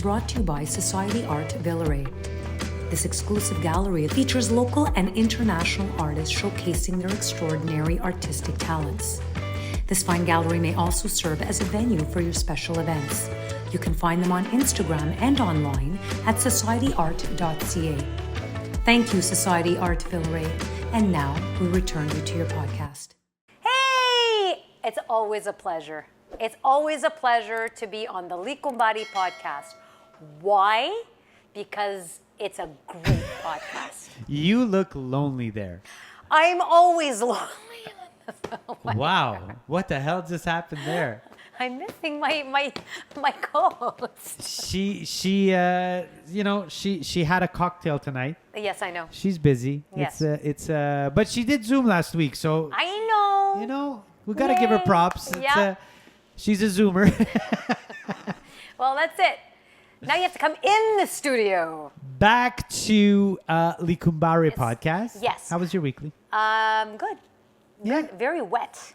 brought to you by Society Art Villeray. This exclusive gallery features local and international artists showcasing their extraordinary artistic talents. This fine gallery may also serve as a venue for your special events. You can find them on Instagram and online at societyart.ca. Thank you, Society Art Villeray. And now we return you to your podcast. Hey! It's always a pleasure. It's always a pleasure to be on the Gli Cumbare podcast. Why? Because it's a great podcast. You look lonely there. I'm always lonely. Wow. What the hell just happened there? I'm missing my co-host. She had a cocktail tonight. Yes, I know. She's busy. Yes. But she did Zoom last week, so I know. We got to give her props. Yeah. She's a Zoomer. Well, that's it. Now you have to come in the studio. Back to Gli Cumbare podcast. Yes. How was your weekly? Good. Yeah. Good. Very wet.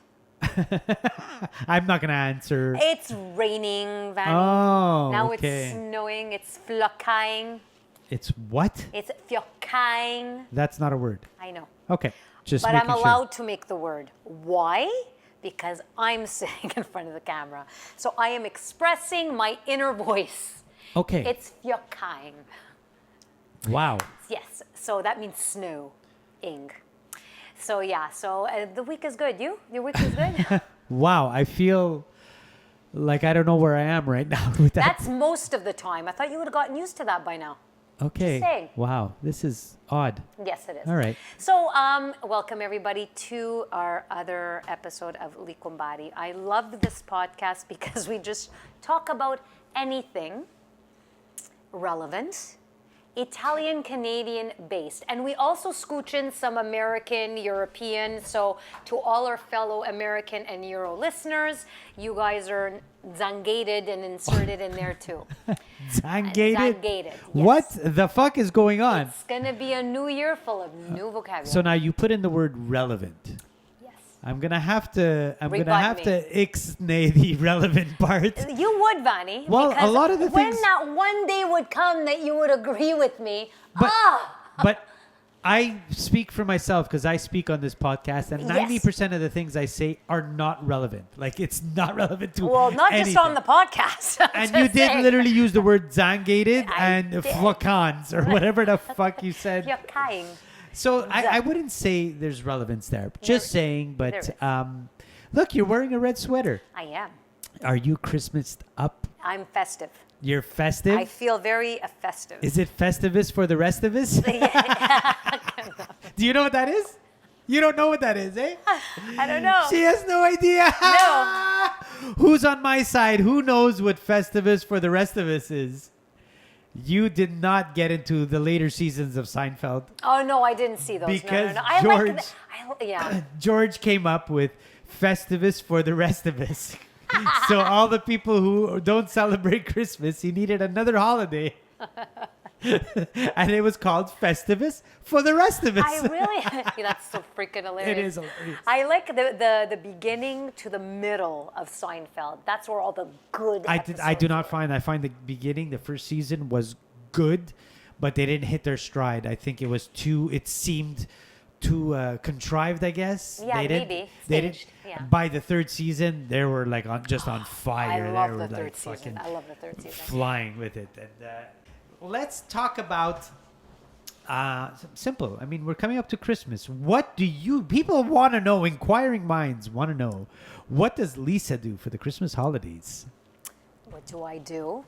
I'm not gonna answer. It's raining, Vanny. Oh, now okay. It's snowing. It's flocking. It's what? It's flocking. That's not a word. I know. Okay. But I'm allowed to make the word. Why? Because I'm sitting in front of the camera. So I am expressing my inner voice. Okay. It's flocking. Wow. Yes. So that means snowing. So yeah. So the week is good. Your week is good? Wow. I feel like I don't know where I am right now with that. That's most of the time. I thought you would have gotten used to that by now. Okay. Just saying. Wow. This is odd. Yes, it is. All right. So, welcome everybody to our other episode of Gli Cumbare. I love this podcast because we just talk about anything relevant, Italian, Canadian based. And we also scooch in some American, European. So to all our fellow American and Euro listeners, you guys are zangated and inserted in there too. Zangated? Zangated, yes. What the fuck is going on? It's going to be a new year full of new vocabulary. So now you put in the word relevant. Yes. I'm gonna have to Rebut me. ixnay the relevant part. You would, Vanny. Well, because a lot of the when things- that one day would come that you would agree with me. But I speak for myself because I speak on this podcast, and 90% of the things I say are not relevant. Like, it's not relevant to Well, not anything. just on the podcast. And you did literally use the word zangated I and did. flocons or whatever the fuck you said. You're kind. So I wouldn't say there's relevance there. Just saying, there but is. look, you're wearing a red sweater. I am. Are you Christmased up? I'm festive. You're festive? I feel very festive. Is it Festivus for the rest of us? Do you know what that is? You don't know what that is, eh? I don't know. She has no idea. No. Who's on my side? Who knows what Festivus for the rest of us is? You did not get into the later seasons of Seinfeld. Oh, no, I didn't see those. Because no. I George- yeah. George came up with Festivus for the rest of us. So all the people who don't celebrate Christmas, he needed another holiday. And it was called Festivus for the rest of us. I really, that's so freaking hilarious. It is hilarious. I like the beginning to the middle of Seinfeld. That's where all the good I episodes do not were. find. I find the beginning, the first season was good, but they didn't hit their stride. I think it was it seemed too contrived, I guess. Yeah, they didn't, maybe. They didn't. Staged, yeah. By the third season, they were like on fire. I love they the were third like season. fucking I love the third season. flying with it. And let's talk about simple. I mean, we're coming up to Christmas. What do people want to know? Inquiring minds want to know. What does Lisa do for the Christmas holidays? What do I do?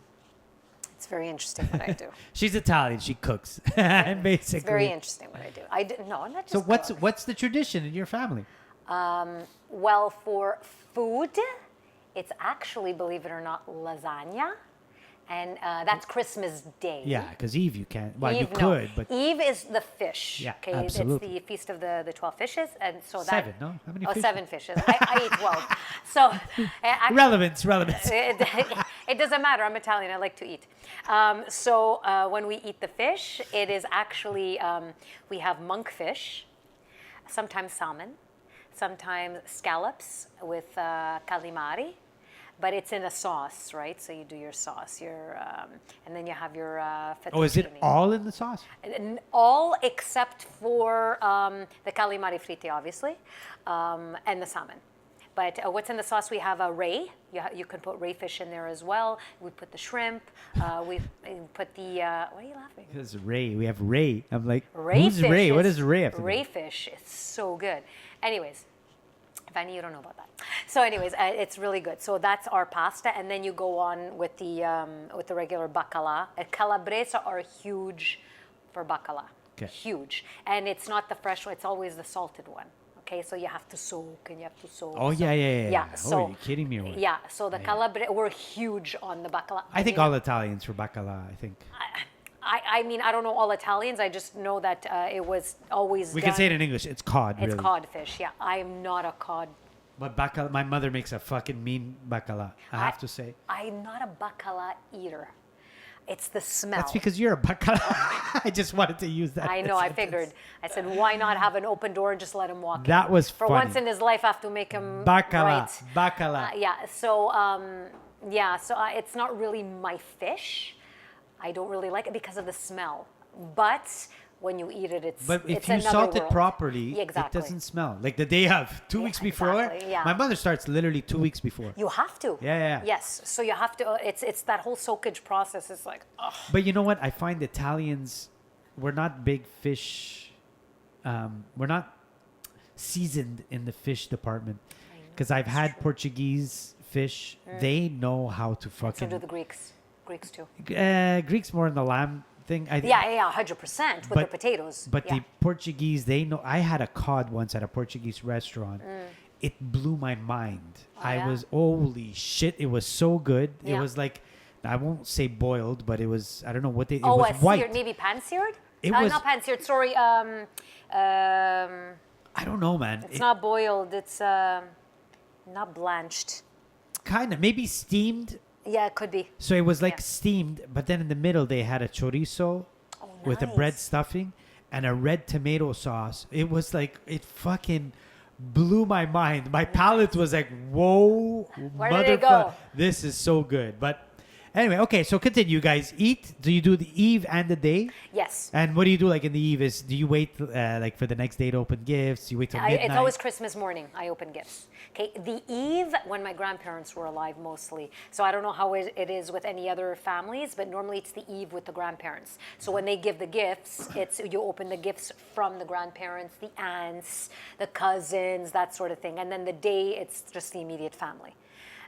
It's very interesting what I do. She's Italian. She cooks, and basically, It's very interesting what I do. No, I'm not just So cook. what's the tradition in your family? Well, for food, it's actually, believe it or not, lasagna. And that's Christmas Day. Yeah, because Eve you can't. Well, you Eve, no. could, but Eve is the fish. Yeah, okay? absolutely. It's the feast of the 12 fishes, and so seven. No, how many? Oh, fish? 7 fishes. I eat 12. So actually, Relevance. it doesn't matter. I'm Italian. I like to eat. So when we eat the fish, it is actually we have monkfish, sometimes salmon, sometimes scallops with calamari. but it's in a sauce, right? So you do your sauce, and then you have your fettuccine. Oh, is it all in the sauce? All except for the calamari fritti, obviously, and the salmon. But what's in the sauce? We have a ray. You can put ray fish in there as well. We put the shrimp. We put the. What are you laughing? Because Ray, we have Ray. I'm like, Ray who's fish Ray? What is- does Ray have to do? Ray fish. It's so good. Anyways, Vanny, you don't know about that. So, anyways, it's really good. So that's our pasta, and then you go on with the regular bacala. Calabrese are huge for bacala. Okay. Huge, and it's not the fresh one. It's always the salted one. Okay, so you have to soak and you have to soak. Oh, so, yeah. So, oh, are you kidding me? Or what? Yeah, so the calabrese, we're huge on the bacala. I think mean, all Italians for bacala, I think. I mean, I don't know all Italians. I just know that it was always We done. can say it in English. It's cod, It's really. codfish, yeah. I'm not a cod. But bacala, my mother makes a fucking mean bacala, I have to say. I'm not a bacala eater. It's the smell. That's because you're a bacala. I just wanted to use that. I know, I figured. I said, why not have an open door and just let him walk in? That was For funny. once in his life, I have to make him Bacala. right. Bacala. So it's not really my fish. I don't really like it because of the smell. But when you eat it, it's But if it's you another salt it world. properly, Yeah, exactly. it doesn't smell. Like the day of, 2 weeks before. exactly, yeah. My mother starts literally 2 weeks before. You have to. Yeah. Yes. So you have to. It's that whole soakage process. It's like, oh. But you know what? I find Italians, we're not big fish. We're not seasoned in the fish department. Because I've had Portuguese fish. They know how to So fucking. do the Greeks. Greeks too. Greeks more in the lamb thing. Yeah, 100% with their potatoes. But yeah. the Portuguese, they know. I had a cod once at a Portuguese restaurant. It blew my mind. I yeah? was, holy shit, it was so good. It Yeah. was like, I won't say boiled, but it was, I don't know what they, it Oh, was white. seared, maybe pan-seared? It was- Not pan-seared, sorry. I don't know, man. It's not boiled. It's not blanched. Kind of, maybe steamed. Yeah, it could be. So it was like Yeah. steamed, but then in the middle they had a chorizo with a bread nice. stuffing and a red tomato sauce. It was like, it fucking blew my mind. My palate was like, whoa, Where did it go? this is so good. But anyway, okay, so continue, guys. Eat. Do you do the eve and the day? Yes. And what do you do like in the eve? Is do you wait like for the next day to open gifts? You wait till midnight? It's always Christmas morning. I open gifts. Okay, the eve when my grandparents were alive mostly. So I don't know how it is with any other families, but normally it's the eve with the grandparents. So when they give the gifts, it's you open the gifts from the grandparents, the aunts, the cousins, that sort of thing. And then the day, it's just the immediate family.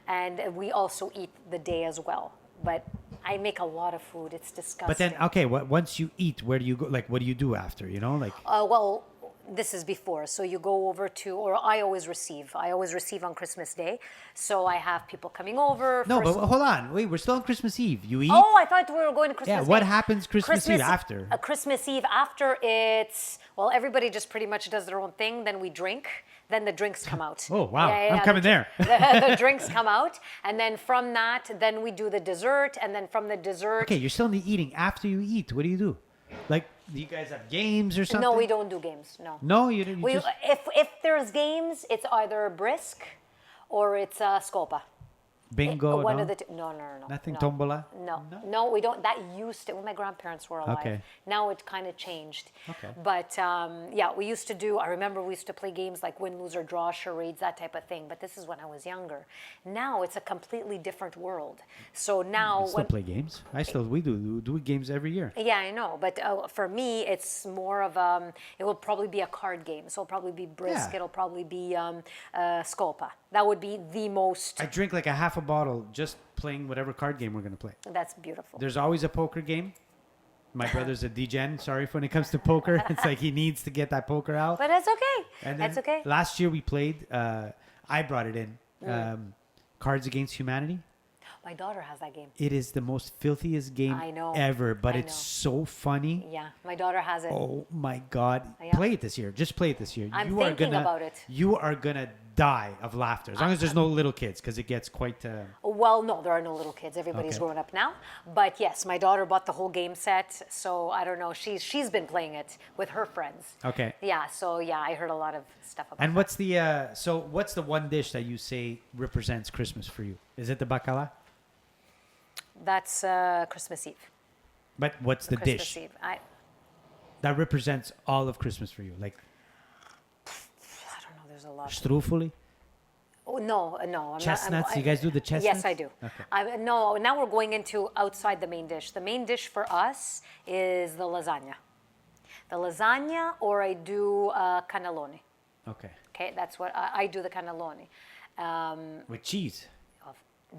And we also eat the day as well. But I make a lot of food. It's disgusting. But then, okay, once you eat, where do you go? Like, what do you do after? You know, like. Well, this is before. So you go over to, or I always receive. I always receive on Christmas Day. So I have people coming over. No, first- but hold on. Wait, we're still on Christmas Eve. You eat? Oh, I thought we were going to Christmas Yeah, Day. what happens Christmas Eve after? Christmas Eve after, it's, well, everybody just pretty much does their own thing. Then we drink. Then the drinks come out. Oh, wow. I'm coming there. The drinks come out. And then from that, then we do the dessert. And then from the dessert. Okay, you're still in the eating. After you eat, what do you do? Like, do you guys have games or something? No, we don't do games. No. No, you don't. You just... If there's games, it's either brisk or it's scopa. Bingo? One no? of the two. No. Nothing no. tombola? No, we don't. That used to when my grandparents were alive. Okay. Now it kind of changed. Okay. But yeah, we used to do. I remember we used to play games like win, lose, or draw, charades, that type of thing. But this is when I was younger. Now it's a completely different world. So now We still play games. We do games every year. Yeah, I know. But for me, it's more of it will probably be a card game. So it'll probably be brisk. Yeah. It'll probably be scopa. That would be the most. I drink like a half a bottle just playing whatever card game we're going to play. That's beautiful. There's always a poker game. My brother's a DGen. Sorry when it comes to poker. It's like he needs to get that poker out. But that's okay. And That's then okay. Last year we played, I brought it in, Cards Against Humanity. My daughter has that game. It is the most filthiest game I know. ever, but I it's know. so funny. Yeah, my daughter has it. Oh my God. Yeah. Play it this year. Just play it this year. I'm you are thinking gonna, about it. You are going to die of laughter as long as there's no little kids because it gets quite. Well, no, there are no little kids. Everybody's Okay. grown up now. But yes, my daughter bought the whole game set, so I don't know. She's been playing it with her friends. Okay. Yeah, so yeah, I heard a lot of stuff about And that. what's the one dish that you say represents Christmas for you? Is it the bacala? That's Christmas Eve. But what's the Christmas dish Eve. that represents all of Christmas for you? Like I don't know. There's a lot. strufoli, Oh, no, no. I'm chestnuts. Not, You guys do the chestnuts? Yes, I do. Okay. No, now we're going into outside the main dish. The main dish for us is the lasagna. The lasagna, or I do cannelloni. Okay. Okay, that's what I do, the cannelloni. With cheese.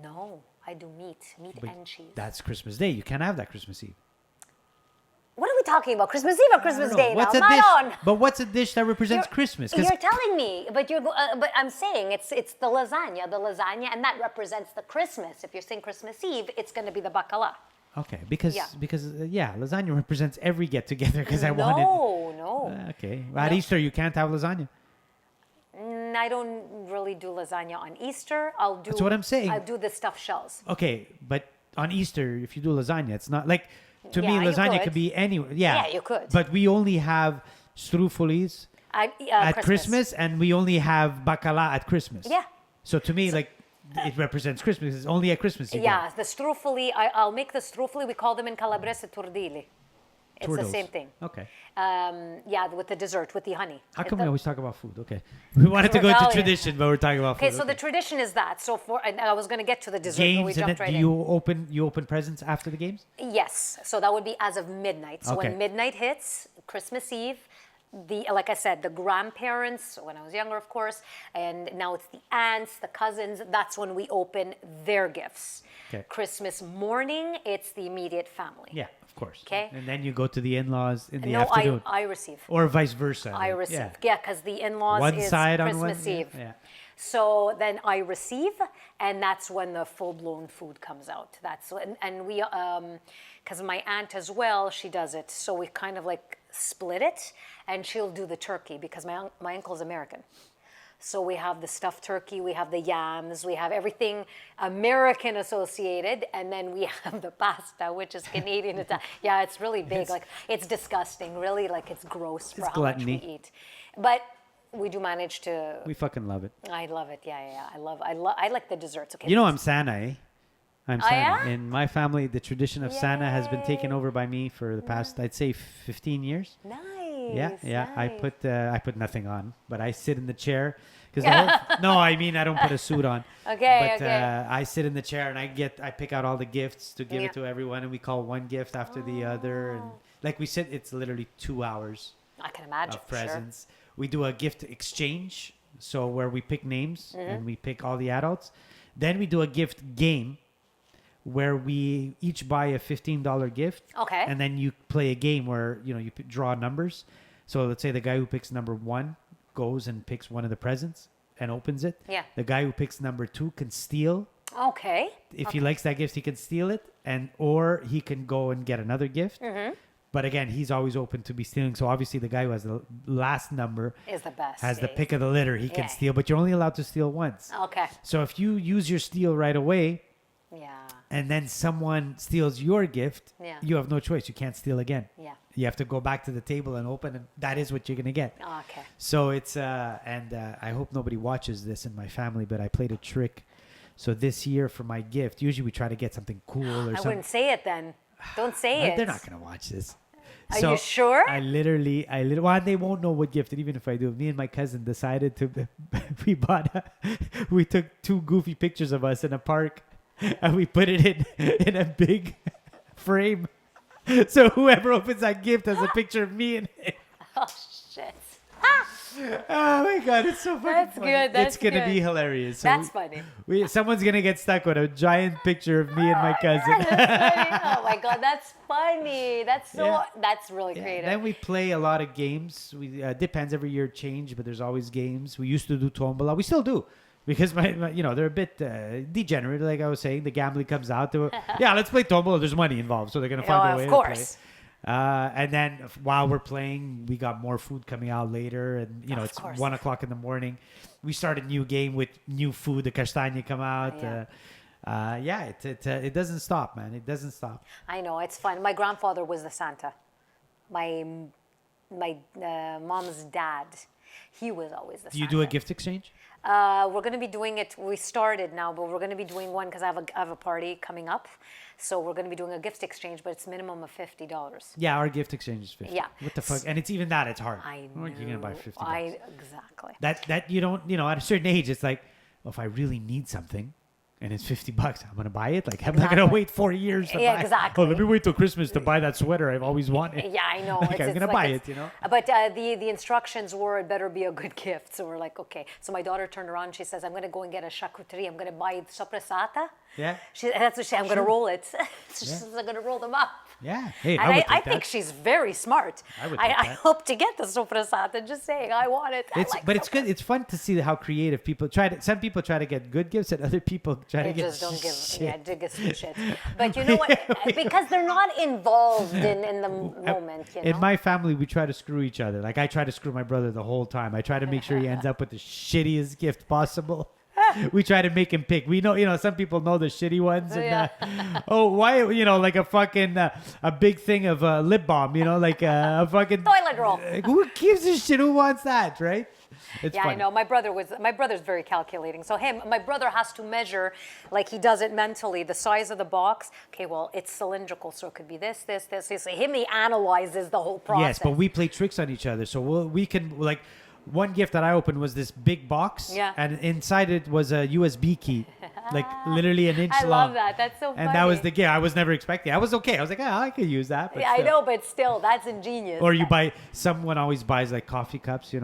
No, I do meat But and cheese. that's Christmas Day. You can't have that Christmas Eve. What are we talking about? Christmas Eve or Christmas Day What's now? a dish? Maron! But what's a dish that represents You're- Christmas? 'Cause- You're telling me, but but I'm saying it's the lasagna, and that represents the Christmas. If you're saying Christmas Eve, it's going to be the bacala. okay, because Yeah. lasagna represents every get together because I wanted. No. Okay. At Easter you can't have lasagna. I don't really do lasagna on Easter. I'll do. That's what I'm saying. I'll do the stuffed shells. Okay, but on Easter if you do lasagna, it's not like to me Yeah, you lasagna could. could be anywhere. Yeah. Yeah, you could. But we only have strufolis at Christmas, and we only have bacala at Christmas. Yeah. So to me, like, it represents Christmas. It's only at Christmas. You Yeah, get the strufoli. I'll make the strufoli. We call them in Calabrese turdili. It's turtles. the same thing. Okay. Yeah, with the dessert, with the honey. How come we always talk about food? Okay. We wanted to go to Rebellion. tradition, but we're talking about food. Okay, so the tradition is that. So and I was going to get to the dessert, but we games, and jumped then right do in. you open presents after the games? Yes, so that would be as of midnight. So Okay. when midnight hits, Christmas Eve, like I said, the grandparents, when I was younger, of course, and now it's the aunts, the cousins, that's when we open their gifts. Okay. Christmas morning, it's the immediate family. Yeah, of course. Okay. And then you go to the in-laws in the No, afternoon. I receive. Or vice versa. I like, receive. Yeah. Yeah, because the in-laws One is side on Christmas one. Eve. Yeah. So then I receive, and that's when the full-blown food comes out. That's and we, because my aunt as well, she does it. So we kind of like split it, and she'll do the turkey because my uncle's American. So we have the stuffed turkey, we have the yams, we have everything American associated, and then we have the pasta, which is Canadian. Yeah, it's really big. Like it's disgusting. Really, like it's gross for It's how much gluttony. we eat. But we do manage to. We fucking love it. I love it. Yeah. I like the desserts. Okay. You know I'm Santa, eh? I'm Santa. yeah? In my family, the tradition of Santa has been taken over by me for the past, I'd say, 15 years. Nice. Yeah. Nice. I put nothing on, but I sit in the chair because no, I mean I don't put a suit on. Okay, But okay. I sit in the chair and I pick out all the gifts to give Yeah. it to everyone, and we call one gift after the other, and like we said, it's literally 2 hours I can imagine. of presents. We do a gift exchange, so where we pick names Mm-hmm. and we pick all the adults. Then we do a gift game where we each buy a $15 gift. Okay. And then you play a game where, you draw numbers. So let's say the guy who picks number 1 goes and picks one of the presents and opens it. Yeah. The guy who picks number 2 can steal. Sure. Okay. If he likes that gift, he can steal it, or he can go and get another gift. Mm-hmm. But again, he's always open to be stealing. So obviously, the guy who has the last number Is the best. has the yeah. pick of the litter. He can Yeah. steal, but you're only allowed to steal once. Okay. So if you use your steal right away, Yeah. and then someone steals your gift, Yeah. you have no choice. You can't steal again. Yeah. You have to go back to the table and open, and that is what you're gonna get. Okay. So it's and I hope nobody watches this in my family, but I played a trick. So this year for my gift, usually we try to get something cool or I something. wouldn't say it then. Don't say it. They're not gonna watch this. Are you sure? I literally, well, they won't know what gift. And even if I do, me and my cousin decided to, we took 2 goofy pictures of us in a park, and we put it in a big frame. So whoever opens that gift has a picture of me and him. Oh shit. Oh my god, it's so fucking That's funny. good, that's it's gonna be good. hilarious. So That's funny. someone's gonna get stuck with a giant picture of me and my cousin. Oh my god, that's funny. That's so. Yeah. That's really Yeah, creative. then we play a lot of games. We depends every year change, but there's always games. We used to do tombola. We still do because my they're a bit degenerate. Like I was saying, the gambling comes out. Yeah, let's play tombola. There's money involved, so they're gonna find a way. of to play. course. And then while we're playing, we got more food coming out later, and Of it's course. 1:00 in the morning. we start a new game with new food. The castagne come out. Yeah. It doesn't stop, man. It doesn't stop. I know, it's fun. My grandfather was the Santa. My mom's dad, he was always the Santa. Do you do a gift exchange? We're going to be doing it. We started now, but we're going to be doing one because I have a party coming up. So we're going to be doing a gift exchange, but it's minimum of $50. Yeah, our gift exchange is 50. Yeah. What the fuck? And it's even that, it's hard. I What are you gonna buy know. 50 Exactly. That you don't, at a certain age, it's like, well, if I really need something and it's $50, I'm gonna buy it. Like, I'm not gonna wait 4 years to buy it. Exactly. Oh, let me wait till Christmas to buy that sweater I've always wanted. Yeah, I know. Like, I'm gonna buy it, But the instructions were it better be a good gift. So we're like, okay. So my daughter turned around. She says, I'm going to go and get a charcuterie. I'm going to buy soppressata. Yeah. That's what she said. I'm going to roll it. She says, I'm going to roll them up. Yeah. Hey, And I think she's very smart. I would I take that. hope to get the soppressata. Just saying, I want it. It's good. It's fun to see how creative people try to. Some people try to get good gifts, and other people try to They get just don't give, shit. yeah, they give some shit. But you know what? Because they're not involved in the moment, In my family, we try to screw each other. Like, I try to screw my brother the whole time. I try to make sure he ends up with the shittiest gift possible. We try to make him pick. We know, some people know the shitty ones. And, why, like a fucking, a big thing of lip balm, like a fucking... Toilet roll. Who gives a shit? Who wants that, right? It's Yeah, funny. I know. My brother's very calculating. So my brother has to measure, like he does it mentally, the size of the box. Okay, well, it's cylindrical, so it could be this. So he analyzes the whole process. Yes, but we play tricks on each other. So we can, like, one gift that I opened was this big box. Yeah. And inside it was a USB key, like literally an inch I long. love that. That's so funny. And that was the gift. I was never expecting. I was okay. I was like, I could use that. But Yeah, I still. know, but still, that's ingenious. Or someone always buys like coffee cups,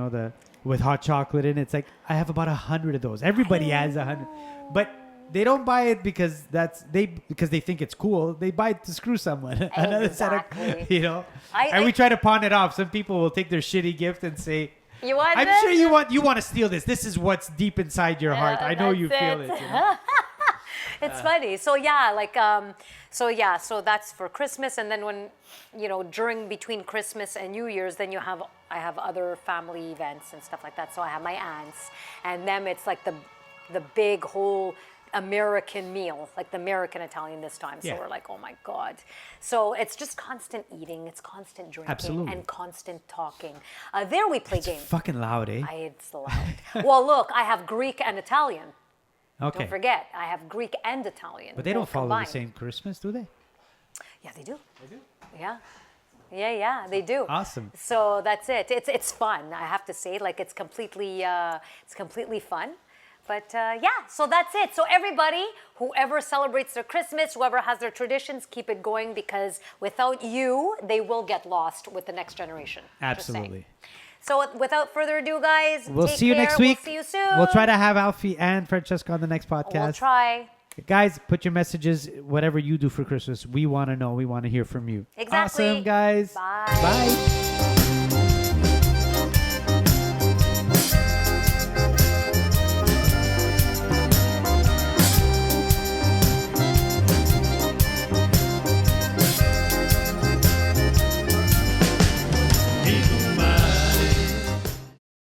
with hot chocolate in it. It's like, I have about 100 of those. Everybody has 100. But they don't buy it because because they think it's cool. They buy it to screw someone. Another set of, Exactly. and we try to pawn it off. Some people will take their shitty gift and say, You want I'm this? sure you want to steal this. This is what's deep inside your heart. I know you feel it. It's funny. So so that's for Christmas, and then when between Christmas and New Year's, then I have other family events and stuff like that. So I have my aunts, and them it's like the big whole American meal, like the American Italian this time. So we're like, oh my God. So it's just constant eating, it's constant drinking, Absolutely. and constant talking. There we play games. Fucking loud, eh? It's loud. Well, look, I have Greek and Italian. Okay. Don't forget, I have Greek and Italian. But they don't both follow combined. the same Christmas, do they? Yeah, they do. They do? Yeah. Yeah, they do. Awesome. So that's it. It's fun, I have to say. Like, it's completely fun. But so that's it. So everybody, whoever celebrates their Christmas, whoever has their traditions, keep it going, because without you, they will get lost with the next generation. Just saying. Absolutely. So without further ado, guys, We'll take see you care. next week. We'll see you soon. We'll try to have Alfie and Francesca on the next podcast. We'll try. Guys, put your messages, whatever you do for Christmas. We want to know. We want to hear from you. Exactly. Awesome, guys. Bye. Bye.